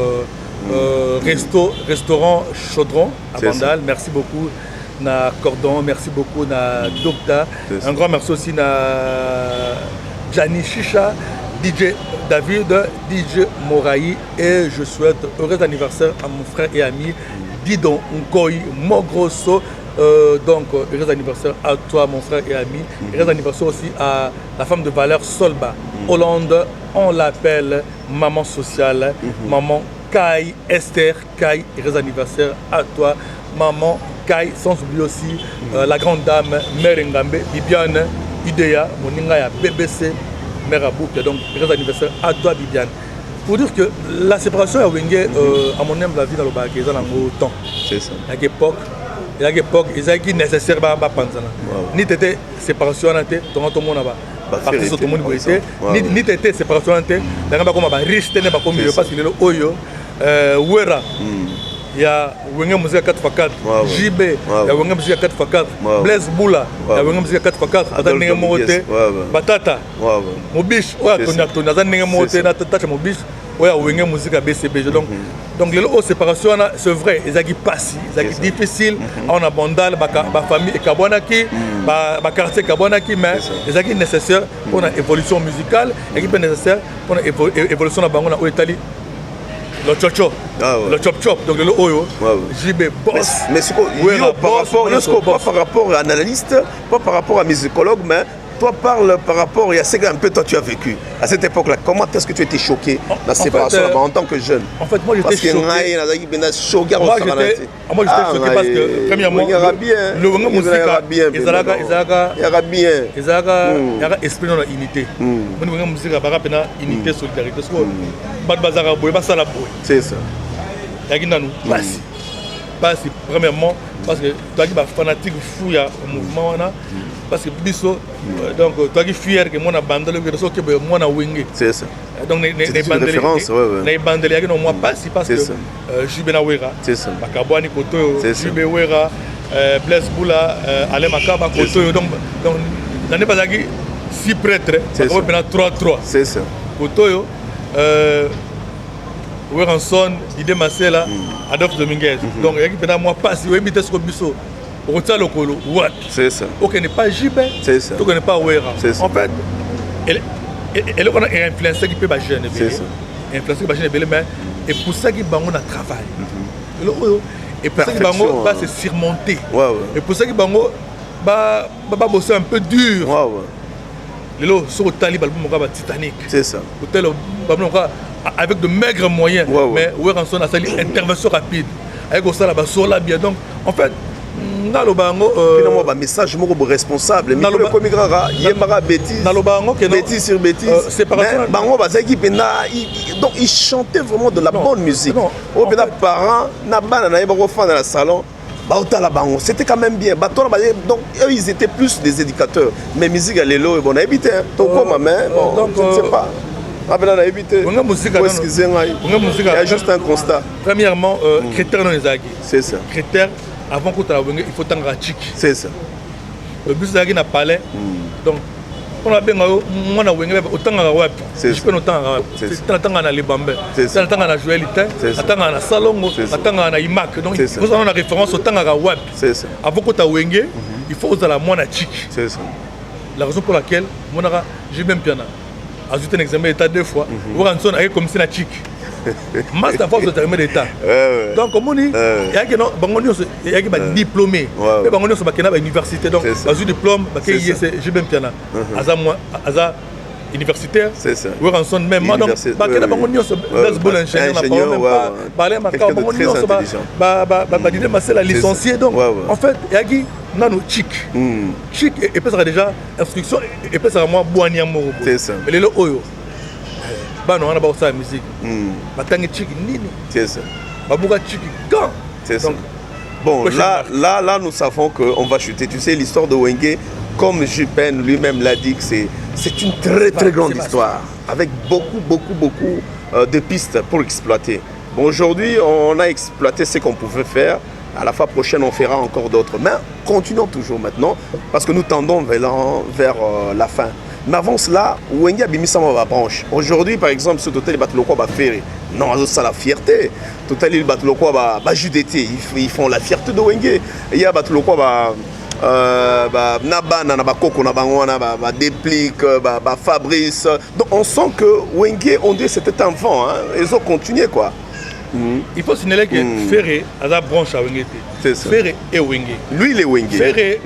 restaurant Chaudron à Bandal. Merci beaucoup. Na Cordon, merci beaucoup na Docta. Un grand merci aussi na Gianni Chicha, DJ David, DJ Moraï, et je souhaite heureux anniversaire à mon frère et ami Didon Nkoy Mogrosso. Donc heureux anniversaire à toi mon frère et ami. Heureux anniversaire aussi à la femme de valeur Solba. Hollande, on l'appelle maman sociale, maman Kai, Esther Kai. Heureux anniversaire à toi maman Kai, sans oublier aussi la grande dame Mère Ngambe, Bibiane, Idea, Moninga ya BBC, Mère Abouk. Donc, heureux anniversaire à toi, Bibiane. Pour dire que la séparation à Wenge, à mon avis, la vie dans le bac, ils ont un temps. C'est ça. À l'époque, ils ont nécessaire à penser. Ni t'étais séparation, tout le monde a parti sur tout le monde. Ni t'étais séparation, il y a comme un riche, parce qu'il est le Oyo, Ouera. Il y a Wenge Musica 4x4, JB, il y a Wenge Musica 4x4, Blaise Boula, il y a Wenge Musica 4x4, Azan Moté, Batata, Mobiche, Tony Azan Moté, Natata Mobiche, il y a Wenge Musica BCB. Donc les séparations, c'est vrai, ils ont passé, ils ont difficile, on a Bandal, ma famille et Kabonaki, ma quartier Kabonaki, mais ils ont nécessaire pour une évolution musicale, et qui est nécessaire pour une évolution en Italie. Le chop-chop, le chop-chop, donc le oyo, JB boss. Mais c'est quoi par rapport à un analyste, pas par rapport à un musicologue, mais toi parle par rapport à ce que un peu toi tu as vécu. À cette époque-là, comment est-ce que tu étais choqué la séparation en tant que jeune? En fait, moi j'étais choqué. Moi j'étais choqué parce que, premièrement, le Wenge Musica, il y a esprit dans la unité. Le Wenge Musica, il y a unité, solidarité. C'est ça. Il y a passe premièrement parce que tu as fanatique fou il y a un mouvement parce que biso donc tu as fier que moi na bandele que so que moi na Wenge. C'est ça. Donc les bandele il y a moi passe parce que JB na Wera. C'est ça. Bakabwani koto JB Wera, Blaise Boula, Ale Makaba koto donc l'année pas si prêtre on va 3-3. C'est ça. Koto Weranson, Idé Marcela, Adolphe Dominguez. Donc, il y a moi pas si vous habitez ce biso. On tient le colo. What? C'est ça. Ok, n'est pas JB. C'est ça. Donc, on n'est pas Wera. En fait, elle a influencé qui peut pas gêner. C'est ça. Influencé qui peut gêner, mais et pour ça qu'il bango na travail. Et pour ça qu'il bango va se surmonter. Et pour ça qu'il bango va bosser un peu dur. Lelo sur le talib album Titanic. C'est ça. Avec de maigres moyens, mais Weranson a sali intervention rapide. Avec ça là-bas sur la bien. Donc en fait, finalement, message responsable. Mais le comigrara, il y a bêtise sur bêtise. Donc ils chantaient vraiment de la bonne musique. Au bout des parents, dans le salon. C'était quand même bien. Donc eux ils étaient plus des éducateurs. Mais musique à l'élo et bon à éviter. Donc je ne sais pas. Il y a juste un constat. Premièrement, critères non les c'est ça. Critères avant que tu aies il faut t'en rachic. C'est ça. Le bus là qui n'a pas l'air. Donc on a bien moi na wenge autant à web. Je peux autant à web. C'est autant à les bambes. C'est autant à jouer l'été. Autant à salongo. Autant à imac. Donc vous avez une référence autant à web. C'est ça. Avant que tu aies wenge, il faut aux à la moine chic. C'est ça. La raison pour laquelle mon j'ai même piano. Ajouter un examen d'état 2 fois. Weranson a comme si la chic. master force de terminer d'état. Donc comme on dit, il y a qui non, il y a qui va diplômé, mais bangonio sont bakena à l'université donc bazou diplôme, bakay IEC, j'ai même piana. Aza universitaire, c'est ça. Oui, en son même donc bakena bangonio sont base bon ingénieur na parler ma parler ma bangonio sont ba dire ma c'est la licencié donc en fait il y a qui nano chic et puis ça déjà instruction et puis ça moi boania moko. C'est ça. Mais les oyo ba non on a pas ça musique. Ba tangi chic nini. C'est ça. Ba buka chic quand. C'est ça. Bon, là, nous savons qu'on va chuter. Tu sais, l'histoire de Wenge, comme Juppen lui-même l'a dit, que c'est une très grande histoire, avec beaucoup de pistes pour exploiter. Bon, aujourd'hui, on a exploité ce qu'on pouvait faire. À la fois prochaine, on fera encore d'autres. Mais continuons toujours maintenant, parce que nous tendons vers la fin. Mais avant cela, Wenge a bimi sa branche. Aujourd'hui, par exemple, ce Total Batuloko va faire. Non, c'est la fierté. Total Batuloko va judeté. Ils font la fierté de Wenge. Il y a Batuloko va Nabana, Nabakoko, Nabangwana, Déplique, Fabrice. Donc on sent que Wenge, on dit c'était un vent. Ils ont continué quoi. Il faut signaler que Ferré a la branche à Wenge. Ferré et Wenge. Lui, il est Wenge. Ferré,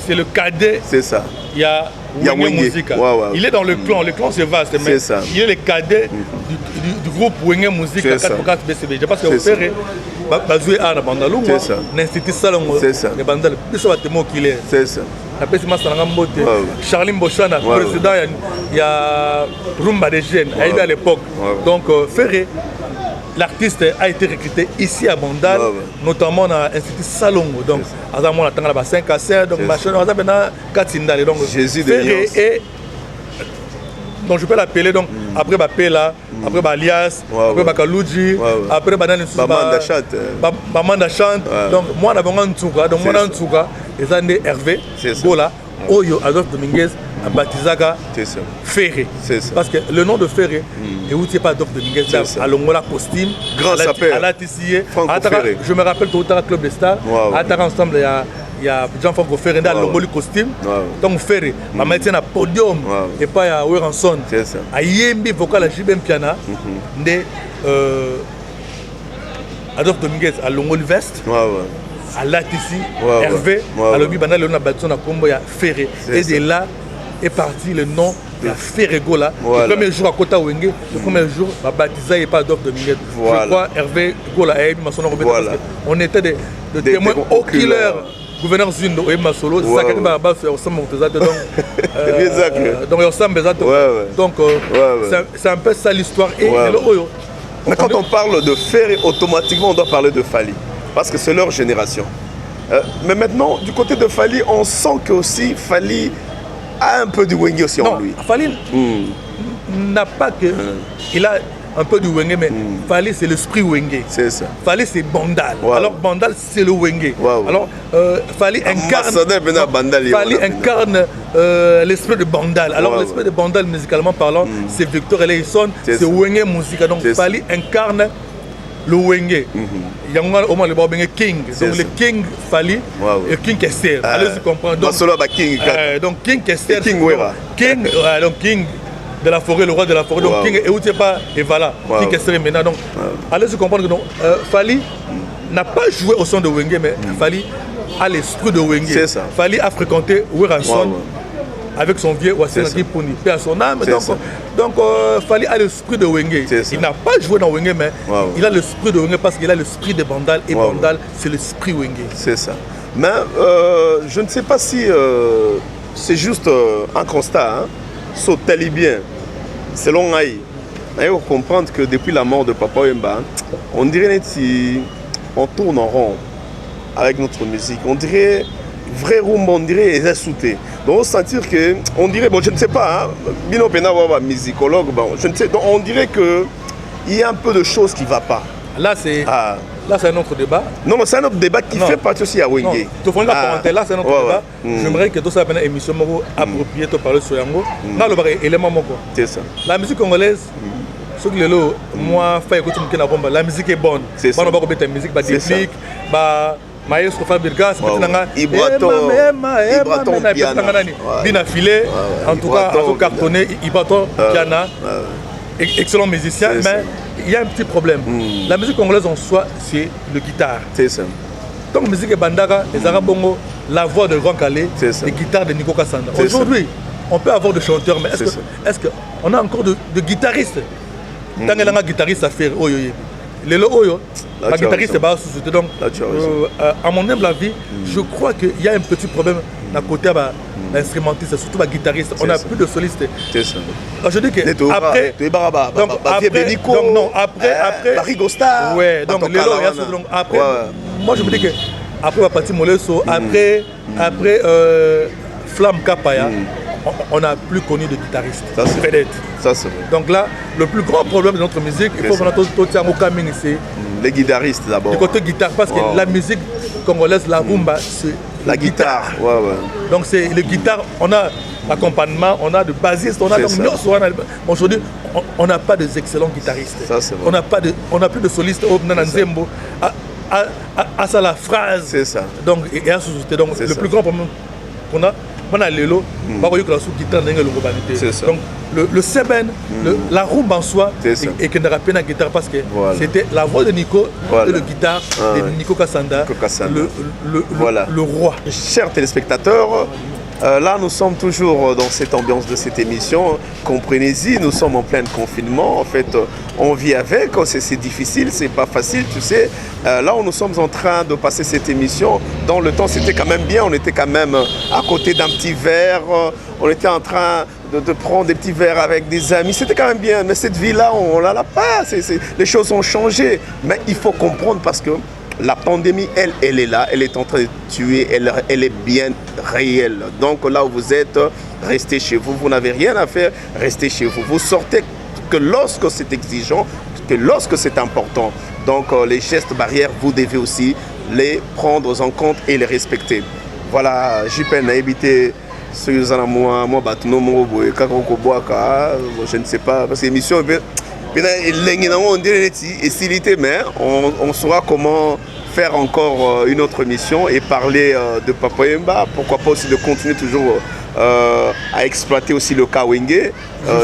c'est le cadet. C'est ça. Il y a Wenge Musica. Il est dans le clan c'est vaste, mais il est le cadet du groupe Wenge Musica 4x4 BCB. Je pense que Ferré va jouer à la Bandalou, l'Institut Salongo, le Bandal, il y a qu'il est. C'est ça. Après, c'est Charline Bochana, président, il y a Rumba des Jeunes, à l'époque. Donc, Ferré, l'artiste a été recruté ici à Bandal, notamment dans l'Institut Salongo. Donc, à ce moment-là, on a 5 à 7, donc machin, on a 4 Sindale. Donc, Ferré et. Donc, je peux l'appeler, donc, après Bapela, après Alias, après Bakaluji, après Bamanda Chante. Donc, moi, on a un Ntouka, donc, moi, on a un Ntouka, et ça, c'est Hervé, Gola, Oyo, Adolphe Dominguez, Batizaga, Ferré. Parce que le nom de Ferré, et où tu n'es pas Adolphe Dominguez, à l'Ongola costume, à la Tissier, je me rappelle tout à Club des Stars, à ensemble, il y a Jean-Franco Ferré dans l'Ongoli costume, donc Ferré, ma maintien à podium, et pas à Weranson, à Yembi vocal à Jibem Piana, Adolphe Dominguez à l'Ongoli Vest. À Latissi, Hervé, à l'Obi Banal, on a battu son combo à Ferré. Et de là est parti le nom de Ferré Gola. Le premier jour à Kota Wenge, le premier jour, à baptisé et pas Adolphe Dominguez. Je crois Hervé Gola a émis son nom. On était des témoins oculaires. Gouverneur Zindo et Masolo, c'est ça qui m'a battu au Sam Montezade. Donc, c'est un peu ça l'histoire. Mais quand on parle de Ferré, automatiquement, on doit parler de Fali. Parce que c'est leur génération. Mais maintenant, du côté de Fali, on sent que aussi Fali a un peu du Wenge aussi en lui. Fali n'a pas que... Il a un peu du Wenge, mais Fali c'est l'esprit Wenge. C'est ça. Fali c'est Bandal. Alors Bandal c'est le Wenge. Alors Fali incarne l'esprit de Bandal. Alors l'esprit de Bandal musicalement parlant, c'est Victor Eleison, c'est Wenge Musica. Donc Fali incarne le Wenge. Il y a au moins le King. Donc le King Fali et King Kester. Allez-y comprendre. Donc King Kester. Donc King de la forêt, le roi de la forêt. Donc King et où tu pas et voilà. King Kester maintenant. Donc allez-y comprendre que Fali n'a pas joué au son de Wenge, mais Fali a l'esprit de Wenge. Fali a fréquenté Weranson. Avec son vieux Wassenaki Puni, paix à son âme. Donc, Fali a l'esprit de Wenge. Il n'a pas joué dans Wenge, mais il a l'esprit de Wenge parce qu'il a l'esprit de Bandal. Et Bandal, c'est l'esprit Wenge. C'est ça. Mais je ne sais pas si c'est juste un constat. So talibien, selon Aïe, il faut comprendre que depuis la mort de Papa Wemba, on dirait qu'on tourne en rond avec notre musique. On dirait vrai rumba, on dirait les assoutés. Donc on sentir que, on dirait, bon je ne sais pas, Bino Pena va musicologue, bon, je ne sais, donc on dirait qu'il y a un peu de choses qui ne vont pas. Là c'est un autre débat. Non, c'est un autre débat qui fait partie aussi à Wenge. Là c'est un autre débat. J'aimerais que tout ça soit une émission appropriée pour parler sur Yango. Là le élément moko. C'est ça. La musique congolaise, ce que moi fais écouter la musique est bonne. C'est ça. On va mettre la musique, Déplique, Maestro Fabirgas, Ibraton Bina Filé, en tout cas, cartonné, Ibraton, Piana, excellent musicien, mais il y a un petit problème. La musique congolaise en soi, c'est le guitare. C'est ça. Donc, la musique Bandara, les Arabes Bongo, la voix de Grand Calais, les guitares de Nico Kassanda. Aujourd'hui, on peut avoir des chanteurs, mais est-ce qu'on a encore de guitaristes? Tant qu'il y a un guitariste à faire, les la guitariste est bas sous. Donc, à mon humble avis, je crois qu'il y a un petit problème d'un côté l'instrumentiste, surtout le guitariste. On n'a plus de solistes. C'est ça. Je dis que après, Barigosta. Ouais, donc après, moi je me dis que après Pati Moleso, après Flamme Kapaya, on n'a plus connu de guitaristes. Ça c'est vrai. Donc là, le plus grand problème de notre musique, il faut qu'on a tout au Kaming ici. Les guitaristes d'abord. Du côté guitare, parce que la musique congolaise, la rumba, c'est la guitare. Donc c'est le guitare, on a l'accompagnement, on a de bassistes, on a donc aujourd'hui, on n'a pas des excellents guitaristes. Ça, on n'a plus de solistes au Nananzembo. À ça la phrase. C'est ça. Donc, donc le plus grand problème qu'on a, on a l'élo, donc le seben, la rumba en soi, et qu'on a rappelé la guitare parce que c'était la voix de Nico et le guitare de Nico Kassanda, le roi. Chers téléspectateurs, là nous sommes toujours dans cette ambiance de cette émission. Comprenez-y, nous sommes en plein confinement. En fait, on vit avec, c'est difficile, c'est pas facile, tu sais. Là où nous sommes en train de passer cette émission, dans le temps c'était quand même bien, on était quand même à côté d'un petit verre, on était en train de prendre des petits verres avec des amis, c'était quand même bien. Mais cette vie-là, on ne l'a pas, les choses ont changé. Mais il faut comprendre parce que la pandémie, elle est là, elle est en train de tuer, elle est bien réelle. Donc là où vous êtes, restez chez vous, vous n'avez rien à faire, restez chez vous. Vous sortez que lorsque c'est exigeant, que lorsque c'est important. Donc les gestes barrières, vous devez aussi les prendre en compte et les respecter. Voilà, JPN a évité ce que je ne sais pas, parce que l'émission mais on saura comment faire encore une autre émission et parler de Papa Yemba. Pourquoi pas aussi de continuer toujours à exploiter aussi le Kawenge.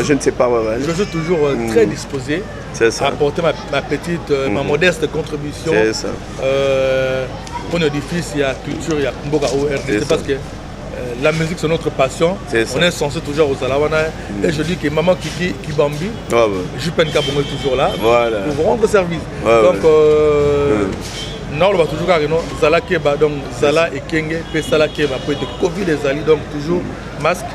Je ne sais pas. Je suis toujours très disposé à apporter ma petite, ma modeste contribution pour l'édifice, il y a culture, il y a Mboga ORD, parce que la musique c'est notre passion, on est censé toujours aux Alawana et je dis que maman Kiki Kibambi, Jupen Kabongo est toujours là pour vous rendre service. Donc non, on va toujours garder Zala Keba, donc Zala et Kenge, Pesala Keba, pour être Covid des Ali, donc toujours masque.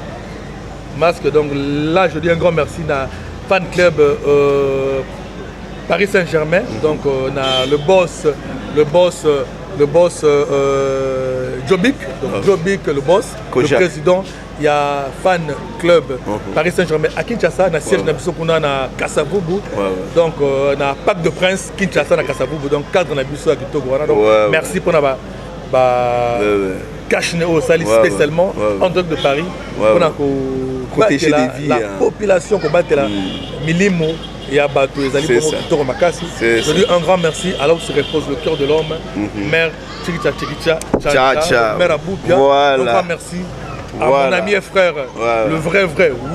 Donc là je dis un grand merci à fan club Paris Saint-Germain, donc on a le boss Jobik, donc Jobik le boss, le président, il y a fan club Paris Saint-Germain à Kinshasa, na siège na biso kuna na Kasavubu, donc na Parc de Prince Kinshasa na Kasavubu, donc cadre na biso à Kitoko wana. Donc merci pour na cash au sali spécialement en dehors de Paris pour na protéger la population, pour battre la milimo. Il y a Bato, les alliés pour Makassi. Je dis un grand merci à là où se repose le cœur de l'homme. Mère Tchiricha, Mère Aboubia. Un grand merci à mon ami et frère, le vrai,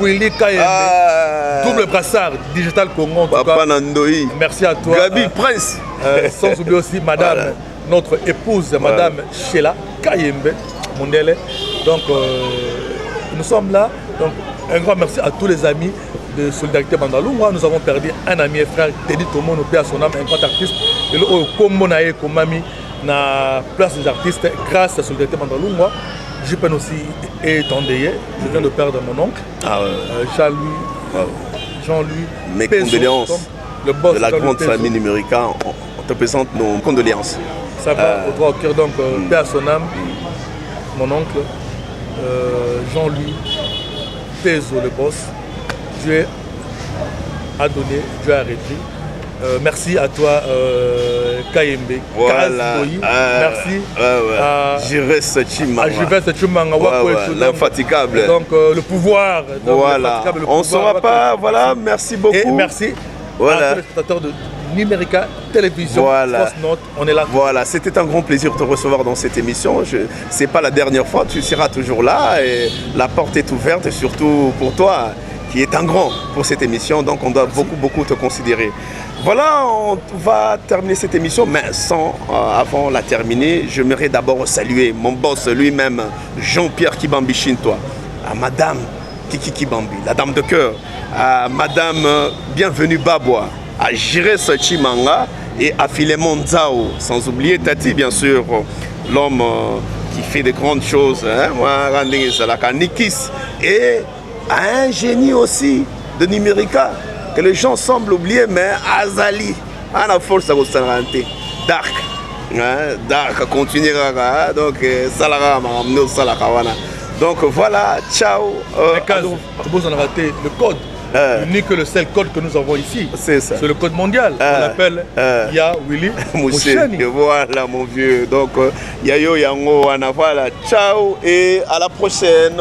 Willy Kayembe, double brassard, Digital Congo en tout cas. Merci à toi. Gabi Prince. Sans oublier aussi Madame, notre épouse, Madame Sheila Kayembe, Mondele. Donc nous sommes là. Donc un grand merci à tous les amis de Solidarité Bandalungwa. Nous avons perdu un ami et frère, Teddy Tomo, nous paie à son âme, un grand artiste. Et le Komonae Komami, na place des artistes, grâce à Solidarité Bandalungwa. Jupen aussi est endeuillé. Je viens de perdre mon oncle, Jean-Louis. Mes Peso, condoléances le boss de la grande famille numérica. On te présente nos condoléances. Ça va au droit au cœur, donc paix à son âme. Mon oncle, Jean-Louis Peso, le boss. Dieu a donné, Dieu a réduit. Merci à toi, Kayembe. Merci à Jires Chimanga. L'infatigable. Donc le pouvoir. Voilà. On ne saura pas. Voilà, merci beaucoup. Et merci à tous les spectateurs de Numérica Télévision. Note, on est là. Voilà, c'était un grand plaisir de te recevoir dans cette émission. Ce n'est pas la dernière fois, tu seras toujours là et la porte est ouverte, et surtout pour toi qui est un grand pour cette émission, donc on doit beaucoup te considérer. Voilà, on va terminer cette émission, mais avant la terminer, j'aimerais d'abord saluer mon boss lui-même, Jean-Pierre Kibambi Shintoa, à Madame Kiki Kibambi, la dame de cœur, à Madame Bienvenue Babwa, à Jires Chimanga et à Philemon Zao, sans oublier Tati, bien sûr, l'homme qui fait de grandes choses, hein, Nikis, et à un génie aussi de Numérica, que les gens semblent oublier, mais Azali, à la force à Rosanante, Dark, Dark continuera, donc Salara, Salarawana. Donc voilà, ciao. Le code unique, le seul code que nous avons ici, c'est ça. C'est le code mondial. On l'appelle Ya Willy Moucheni. Voilà mon vieux. Donc Yayo Yango, voilà. Ciao et à la prochaine.